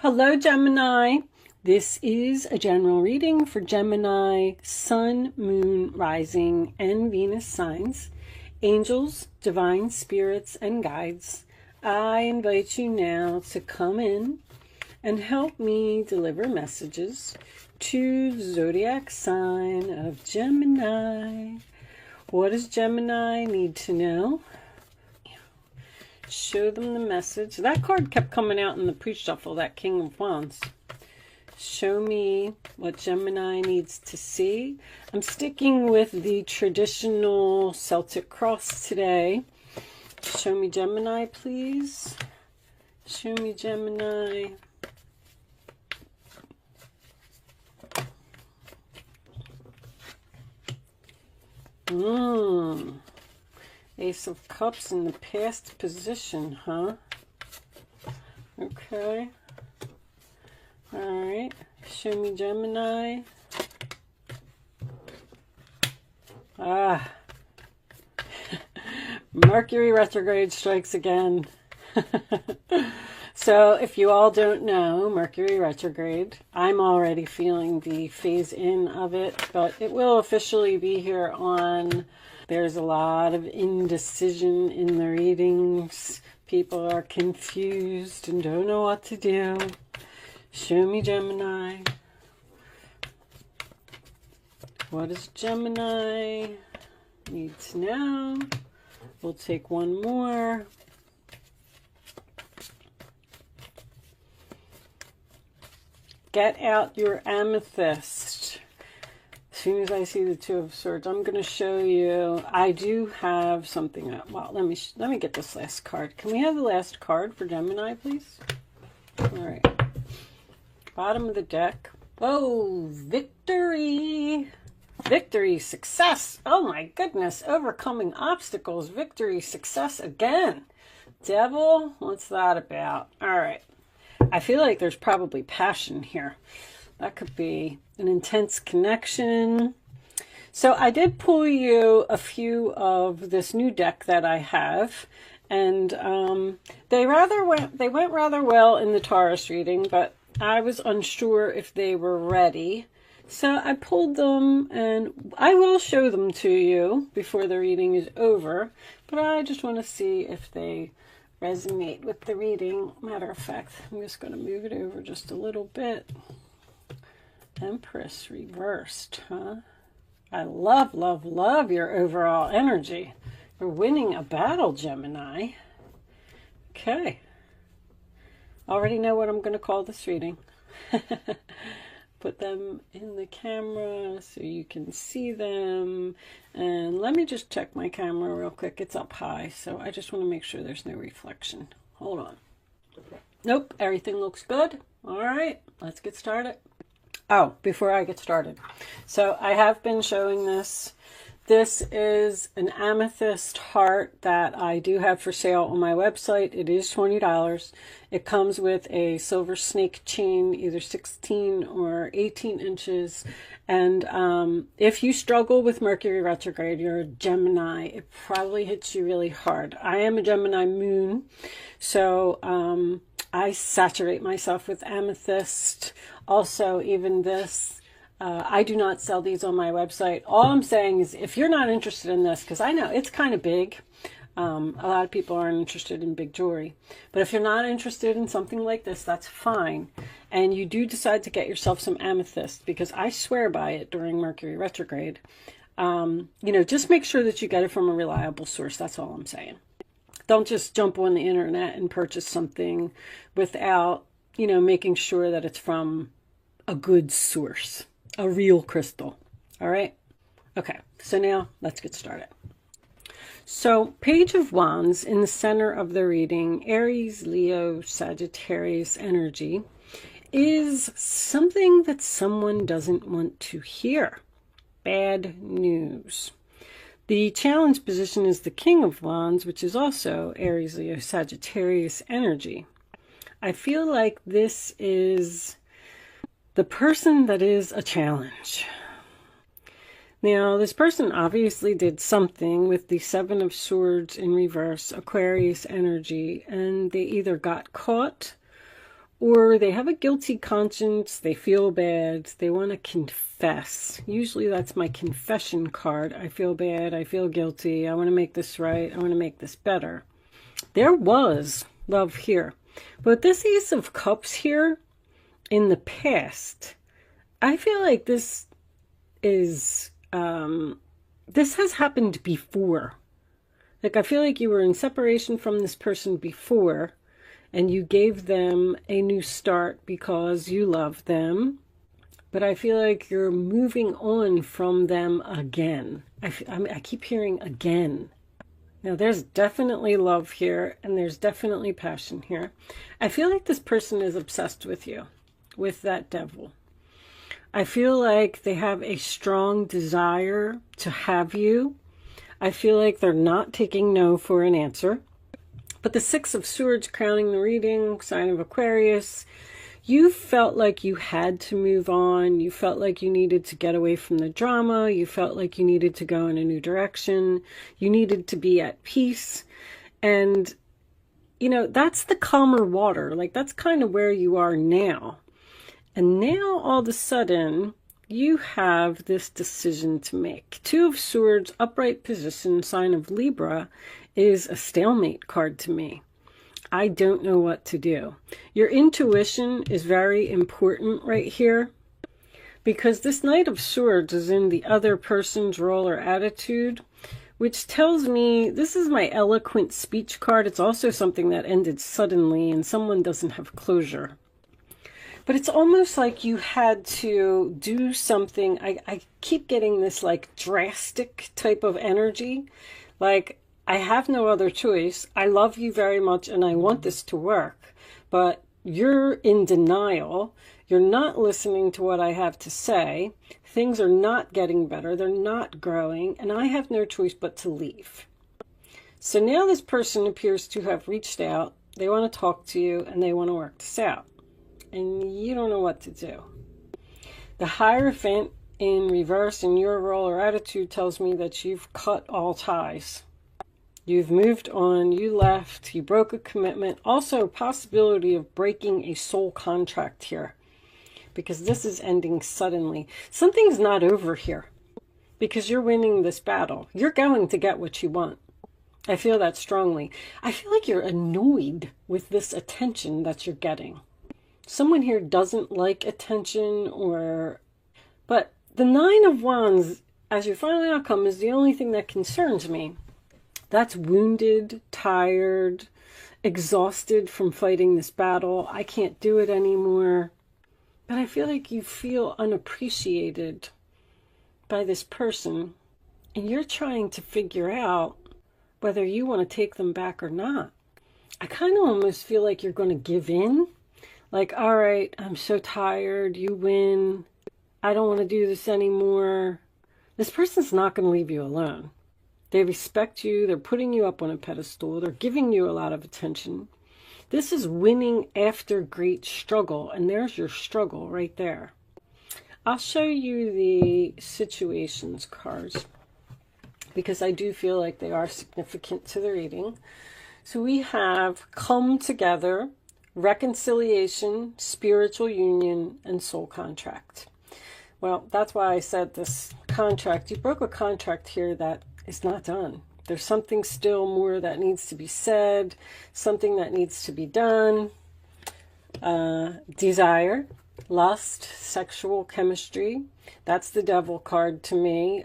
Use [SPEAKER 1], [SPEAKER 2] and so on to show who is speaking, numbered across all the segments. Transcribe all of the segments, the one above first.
[SPEAKER 1] Hello, Gemini. This is a general reading for Gemini, Sun, Moon, Rising, and Venus signs, angels, divine spirits, and guides. I invite you now to come in and help me deliver messages to the zodiac sign of Gemini. What does Gemini need to know? Show them the message. That card kept coming out in the pre-shuffle, that King of Wands. Show me what Gemini needs to see. I'm sticking with the traditional Celtic cross today. Show me Gemini, please. Show me Gemini. Ace of Cups in the past position, huh? Okay. All right. Show me Gemini. Mercury retrograde strikes again. So if you all don't know, Mercury retrograde, I'm already feeling the phase in of it, but it will officially be here on... There's a lot of indecision in the readings. People are confused and don't know what to do. Show me Gemini. What does Gemini need to know? We'll take one more. Get out your amethyst. As soon as I see the Two of Swords, I'm going to show you. I do have something. Well, let me get this last card. Can we have the last card for Gemini, please? All right. Bottom of the deck. Oh, victory. Victory, success. Oh my goodness. Overcoming obstacles. Victory, success again. Devil, what's that about? All right. I feel like there's probably passion here. That could be an intense connection. So I did pull you a few of this new deck that I have, and they went rather well in the Taurus reading, but I was unsure if they were ready. So I pulled them, and I will show them to you before the reading is over, but I just want to see if they resonate with the reading. Matter of fact, I'm just going to move it over just a little bit. Empress reversed, huh? I love, love, love your overall energy. You're winning a battle, Gemini. Okay. Already know what I'm going to call this reading. Put them in the camera so you can see them. And let me just check my camera real quick. It's up high, so I just want to make sure there's no reflection. Hold on. Nope, everything looks good. All right, let's get started. Oh, before I get started. So I have been showing this. This is an amethyst heart that I do have for sale on my website. It is $20. It comes with a silver snake chain, either 16 or 18 inches. And if you struggle with Mercury retrograde, you're a Gemini, it probably hits you really hard. I am a Gemini moon, so I saturate myself with amethyst. Also, even this, I do not sell these on my website. All I'm saying is if you're not interested in this, because I know it's kind of big, a lot of people aren't interested in big jewelry, but if you're not interested in something like this, that's fine. And you do decide to get yourself some amethyst, because I swear by it during Mercury retrograde. You know, just make sure that you get it from a reliable source. That's all I'm saying. Don't just jump on the internet and purchase something without, you know, making sure that it's from a good source, a real crystal. All right. Okay. So now let's get started. So Page of Wands in the center of the reading, Aries, Leo, Sagittarius energy is something that someone doesn't want to hear. Bad news. The challenge position is the King of Wands, which is also Aries, Leo, Sagittarius energy. I feel like this is the person that is a challenge. Now, this person obviously did something with the Seven of Swords in reverse, Aquarius energy, and they either got caught or they have a guilty conscience, they feel bad, they want to confess. Usually that's my confession card. I feel bad, I feel guilty, I want to make this right, I want to make this better. There was love here. But this Ace of Cups here, in the past, I feel like this is, this has happened before. Like, I feel like you were in separation from this person before, and you gave them a new start because you love them. But I feel like you're moving on from them again. I keep hearing again. Now, there's definitely love here, and there's definitely passion here. I feel like this person is obsessed with you, with that devil. I feel like they have a strong desire to have you. I feel like they're not taking no for an answer. But the Six of Swords crowning the reading, sign of Aquarius, you felt like you had to move on. You felt like you needed to get away from the drama. You felt like you needed to go in a new direction. You needed to be at peace. And, you know, that's the calmer water. Like, that's kind of where you are now. And now, all of a sudden, you have this decision to make. Two of Swords, upright position, sign of Libra, is a stalemate card to me. I don't know what to do. Your intuition is very important right here, because this Knight of Swords is in the other person's role or attitude, which tells me this is my eloquent speech card. It's also something that ended suddenly and someone doesn't have closure. But it's almost like you had to do something. I keep getting this like drastic type of energy. Like, I have no other choice. I love you very much and I want this to work. But you're in denial. You're not listening to what I have to say. Things are not getting better. They're not growing. And I have no choice but to leave. So now this person appears to have reached out. They want to talk to you and they want to work this out. And you don't know what to do. The Hierophant in reverse in your role or attitude tells me that you've cut all ties. You've moved on, you left, you broke a commitment. Also, possibility of breaking a soul contract here, because this is ending suddenly. Something's not over here, because you're winning this battle. You're going to get what you want. I feel that strongly. I feel like you're annoyed with this attention that you're getting. Someone here doesn't like attention, but the Nine of Wands as your final outcome is the only thing that concerns me. That's wounded, tired, exhausted from fighting this battle. I can't do it anymore. But I feel like you feel unappreciated by this person, and you're trying to figure out whether you want to take them back or not. I kind of almost feel like you're going to give in. Like, all right, I'm so tired, you win, I don't want to do this anymore. This person's not going to leave you alone. They respect you, they're putting you up on a pedestal, they're giving you a lot of attention. This is winning after great struggle, and there's your struggle right there. I'll show you the situations cards, because I do feel like they are significant to the reading. So we have come together, reconciliation, spiritual union, and soul contract. Well, that's why I said this contract. You broke a contract here that is not done. There's something still more that needs to be said, something that needs to be done. Desire, lust, sexual chemistry. That's the devil card to me.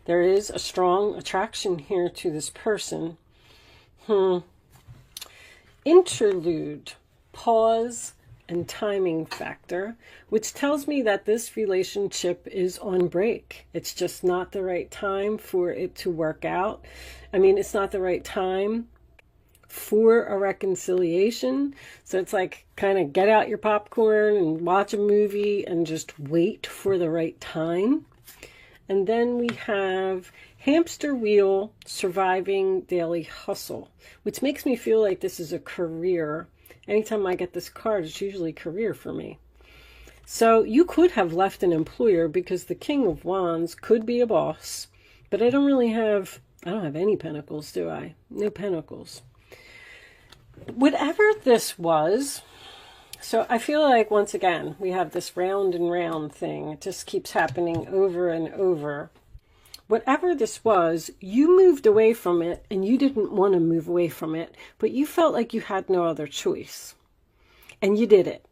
[SPEAKER 1] There is a strong attraction here to this person. Interlude, pause, and timing factor, which tells me that this relationship is on break. It's just not the right time for it to work out. I mean, it's not the right time for a reconciliation. So it's like, kind of get out your popcorn and watch a movie and just wait for the right time. And then we have hamster wheel, surviving daily hustle, which makes me feel like this is a career. Anytime I get this card, it's usually career for me. So you could have left an employer, because the King of Wands could be a boss, but I don't have any pentacles, do I? No pentacles. Whatever this was, So I feel like, once again, we have this round and round thing. It just keeps happening over and over. Whatever this was, you moved away from it, and you didn't want to move away from it, but you felt like you had no other choice. And you did it.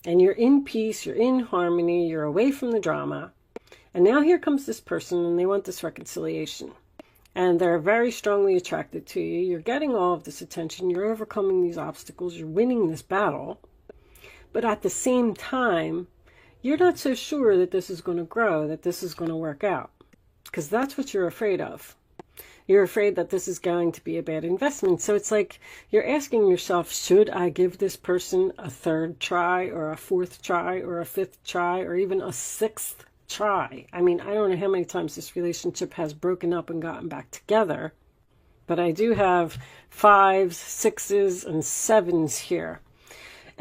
[SPEAKER 1] And you're in peace, you're in harmony, you're away from the drama. And now here comes this person, and they want this reconciliation. And they're very strongly attracted to you. You're getting all of this attention. You're overcoming these obstacles. You're winning this battle. But at the same time, you're not so sure that this is going to grow, that this is going to work out. Because that's what you're afraid of. You're afraid that this is going to be a bad investment. So it's like you're asking yourself, should I give this person a third try, or a fourth try, or a fifth try, or even a sixth try? I mean, I don't know how many times this relationship has broken up and gotten back together. But I do have 5s, 6s, and 7s here.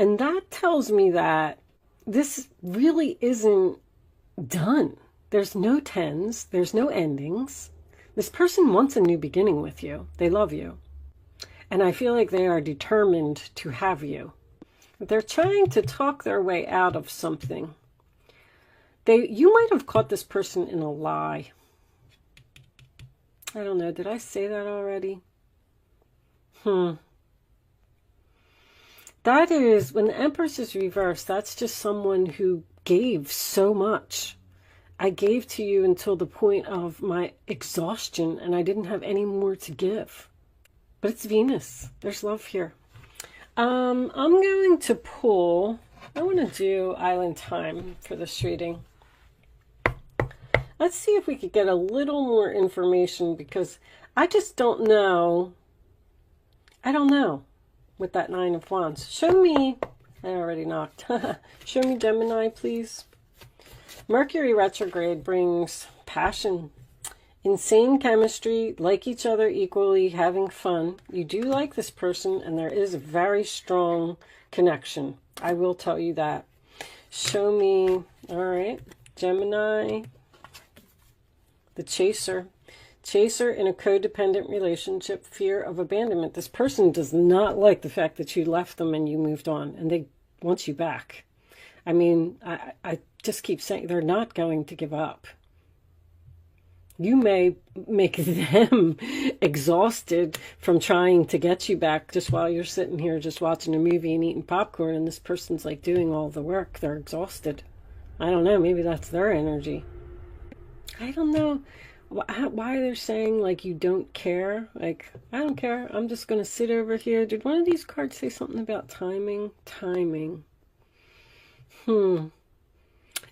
[SPEAKER 1] And that tells me that this really isn't done. There's no 10s. There's no endings. This person wants a new beginning with you. They love you. And I feel like they are determined to have you. They're trying to talk their way out of something. You might have caught this person in a lie. I don't know. Did I say that already? That is, when the Empress is reversed, that's just someone who gave so much. I gave to you until the point of my exhaustion, and I didn't have any more to give. But it's Venus. There's love here. I'm going to pull, I want to do Island Time for this reading. Let's see if we could get a little more information, because I just don't know. I don't know with that 9 of Wands. Show me, I already knocked. Show me Gemini, please. Mercury retrograde brings passion, insane chemistry, like each other equally, having fun. You do like this person, and there is a very strong connection. I will tell you that. Show me, all right, Gemini, the chaser. Chaser in a codependent relationship, fear of abandonment. This person does not like the fact that you left them and you moved on, and they want you back. I mean, I just keep saying they're not going to give up. You may make them exhausted from trying to get you back just while you're sitting here just watching a movie and eating popcorn, and this person's like doing all the work. They're exhausted. I don't know. Maybe that's their energy. I don't know why they're saying like you don't care. Like, I don't care. I'm just going to sit over here. Did one of these cards say something about timing? Timing.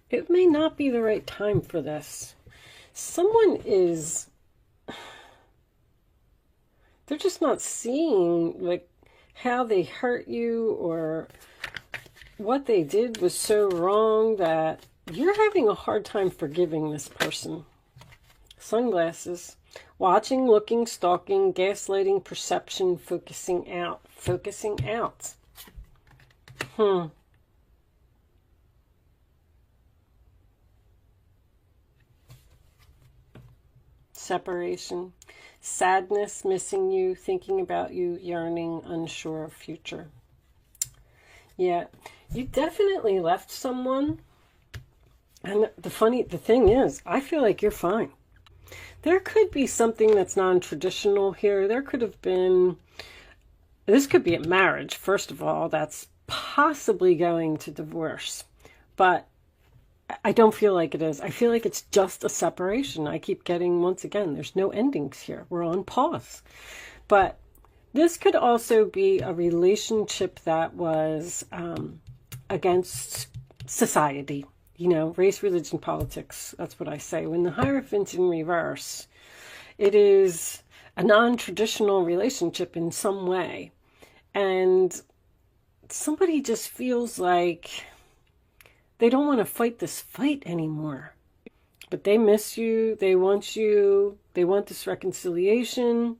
[SPEAKER 1] It may not be the right time for this. Someone is, they're just not seeing like how they hurt you, or what they did was so wrong that you're having a hard time forgiving this person. Sunglasses. Watching, looking, stalking, gaslighting, perception, focusing out. Focusing out. Separation, sadness, missing you, thinking about you, yearning, unsure of future. Yeah, you definitely left someone. And the thing is, I feel like you're fine. There could be something that's non-traditional here. There could have been, this could be a marriage, first of all, that's possibly going to divorce. But I don't feel like it is. I feel like it's just a separation. I keep getting, once again, there's no endings here. We're on pause. But this could also be a relationship that was against society. You know, race, religion, politics. That's what I say. When the Hierophant's in reverse, it is a non-traditional relationship in some way. And somebody just feels like they don't want to fight this fight anymore. But they miss you. They want you. They want this reconciliation.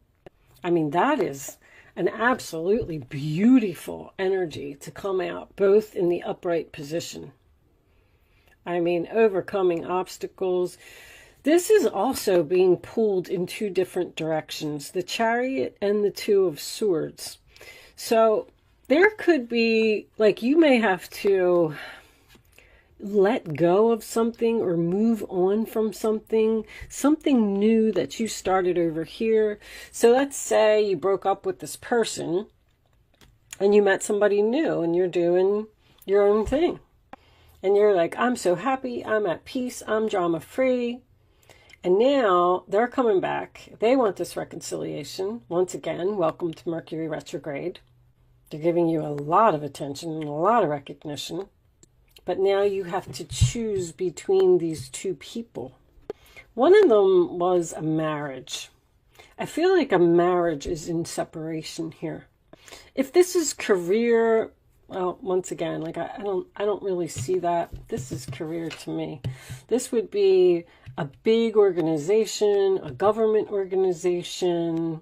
[SPEAKER 1] I mean, that is an absolutely beautiful energy to come out, both in the upright position. I mean, overcoming obstacles. This is also being pulled in 2 different directions. The Chariot and the 2 of Swords. So there could be, like, you may have to let go of something or move on from something new that you started over here. So let's say you broke up with this person and you met somebody new and you're doing your own thing. And you're like, I'm so happy, I'm at peace, I'm drama free. And now they're coming back. They want this reconciliation. Once again, welcome to Mercury retrograde. They're giving you a lot of attention and a lot of recognition. But now you have to choose between these two people. One of them was a marriage. I feel like a marriage is in separation here. If this is career, well, once again, like I don't really see that. This is career to me. This would be a big organization, a government organization,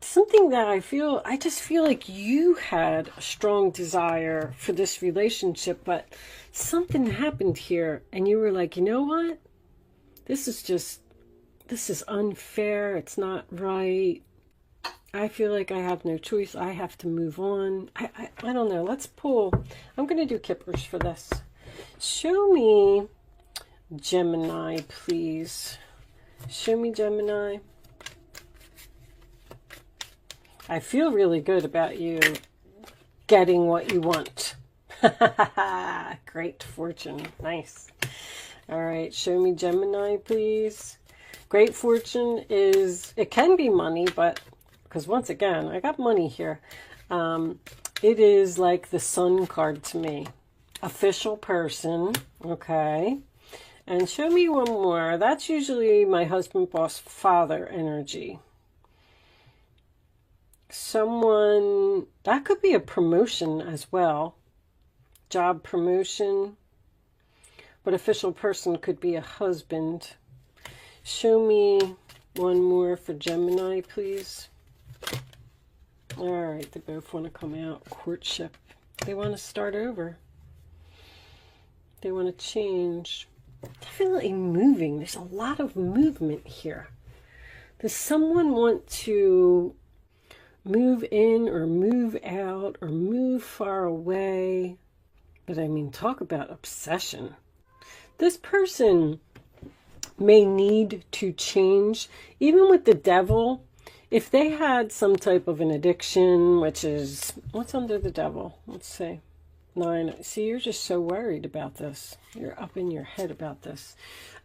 [SPEAKER 1] something that I just feel like you had a strong desire for this relationship, but something happened here and you were like, you know what? This is unfair. It's not right. I feel like I have no choice. I have to move on. I don't know. Let's pull. I'm going to do Kippers for this. Show me Gemini, please. Show me Gemini. I feel really good about you getting what you want. Great fortune. Nice. All right. Show me Gemini, please. Great fortune is, it can be money, but because once again, I got money here. It is like the Sun card to me. Official person. Okay. And show me one more. That's usually my husband, boss, father energy. Someone, that could be a promotion as well. Job promotion. But official person could be a husband. Show me one more for Gemini, please. All right, they both want to come out. Courtship. They want to start over. They want to change. Definitely moving. There's a lot of movement here. Does someone want to move in or move out or move far away? But I mean, talk about obsession. This person may need to change. Even with the devil, if they had some type of an addiction, which is, what's under the devil? Let's see. 9. See, you're just so worried about this. You're up in your head about this.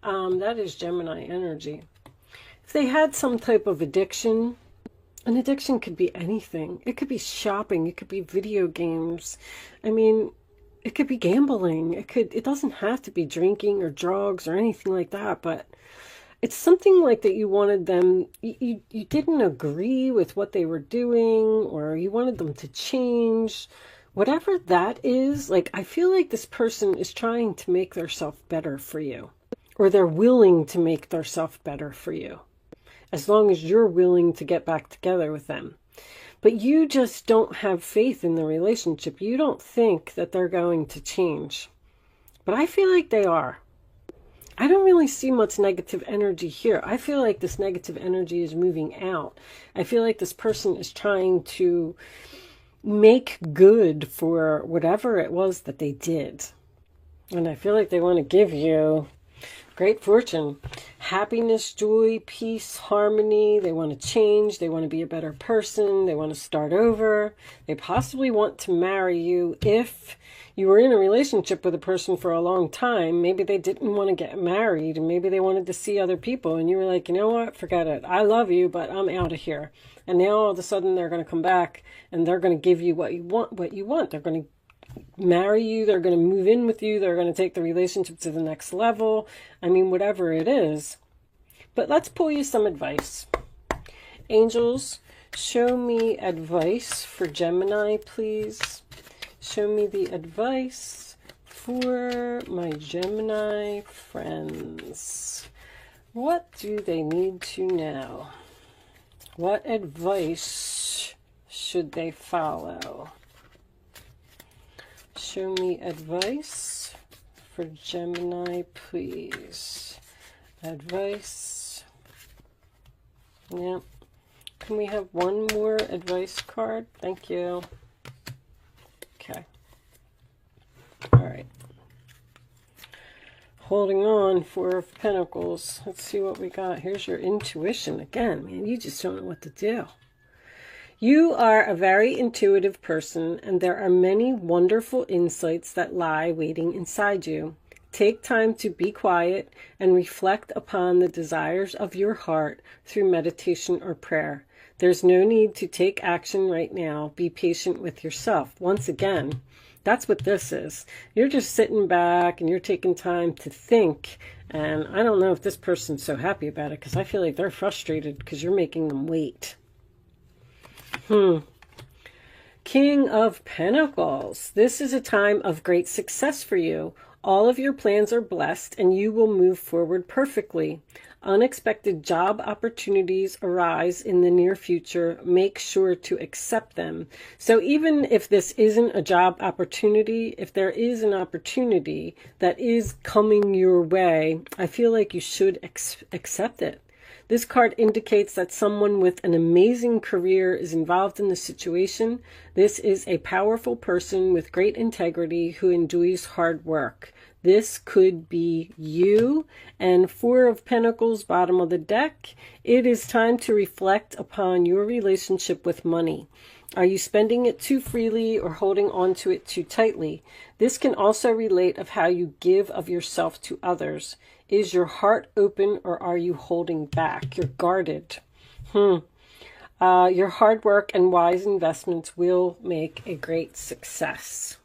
[SPEAKER 1] That is Gemini energy. If they had some type of addiction, an addiction could be anything. It could be shopping. It could be video games. I mean, it could be gambling. It doesn't have to be drinking or drugs or anything like that, but it's something like that you wanted them, you didn't agree with what they were doing, or you wanted them to change. Whatever that is, like, I feel like this person is trying to make themselves better for you, or they're willing to make themselves better for you, as long as you're willing to get back together with them. But you just don't have faith in the relationship. You don't think that they're going to change. But I feel like they are. I don't really see much negative energy here. I feel like this negative energy is moving out. I feel like this person is trying to make good for whatever it was that they did. And I feel like they want to give you great fortune, happiness, joy, peace, harmony. They want to change. They want to be a better person. They want to start over. They possibly want to marry you. If you were in a relationship with a person for a long time, maybe they didn't want to get married, and maybe they wanted to see other people, and you were like, you know what, forget it. I love you, but I'm out of here. And now all of a sudden they're going to come back and they're going to give you what you want. They're going to marry you. They're going to move in with you. They're going to take the relationship to the next level. I mean, whatever it is. But let's pull you some advice. Angels, show me advice for Gemini, please. Show me the advice for my Gemini friends. What do they need to know? What advice should they follow? Show me advice for Gemini, please. Advice. Yeah. Can we have one more advice card? Thank you. Holding on, Four of Pentacles. Let's see what we got. Here's your intuition again, man. You just don't know what to do. You are a very intuitive person, and there are many wonderful insights that lie waiting inside you. Take time to be quiet and reflect upon the desires of your heart through meditation or prayer. There's no need to take action right now. Be patient with yourself. Once again, that's what this is. You're just sitting back and you're taking time to think. And I don't know if this person's so happy about it, because I feel like they're frustrated because you're making them wait. King of Pentacles. This is a time of great success for you. All of your plans are blessed and you will move forward perfectly. Unexpected job opportunities arise in the near future. Make sure to accept them. So even if this isn't a job opportunity, if there is an opportunity that is coming your way, I feel like you should accept it. This card indicates that someone with an amazing career is involved in the situation. This is a powerful person with great integrity who enjoys hard work. This could be you. And Four of Pentacles, bottom of the deck. It is time to reflect upon your relationship with money. Are you spending it too freely or holding on to it too tightly? This can also relate of how you give of yourself to others. Is your heart open or are you holding back? You're guarded. Your hard work and wise investments will make a great success.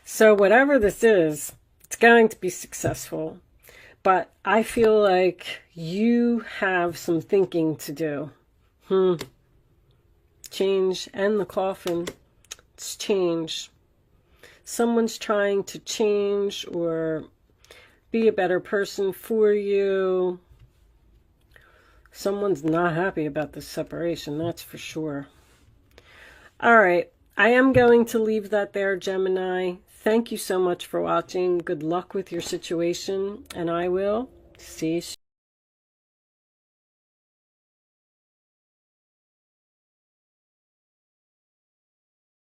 [SPEAKER 1] So whatever this is, it's going to be successful. But I feel like you have some thinking to do. Change and the coffin. It's change. Someone's trying to change or be a better person for you. Someone's not happy about this separation, that's for sure. All right, I am going to leave that there, Gemini. Thank you so much for watching. Good luck with your situation, and I will see you soon.